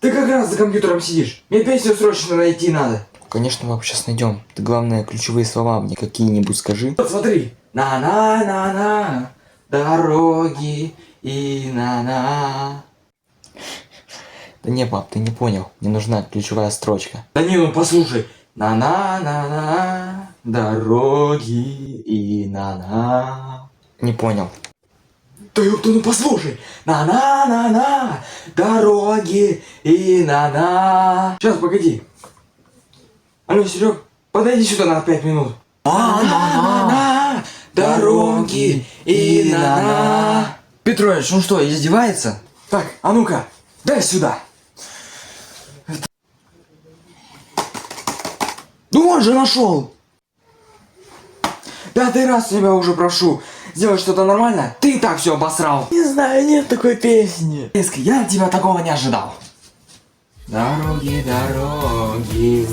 Ты как раз за компьютером сидишь. Мне песню срочно найти надо. Конечно, пап, сейчас найдем. Ты главное ключевые слова мне какие-нибудь скажи. Вот смотри. На-на-на-на, дороги и на-на. Да не, пап, ты не понял. Мне нужна ключевая строчка. Да не, ну послушай. На-на-на-на, дороги и на-на. Не понял. Да ёпта, ну послушай. На-на-на-на, дороги и на-на. Сейчас, погоди. Алло, Серег, подойди сюда на 5 минут. На-на-на, дороги и на-на. Петрович, ну что, издевается? Так, а ну-ка, дай сюда. Ну он же нашел. 5-й раз тебя уже прошу. Сделать что-то нормально. Ты и так все обосрал. Не знаю, нет такой песни. Я от тебя такого не ожидал. Дороги, дороги,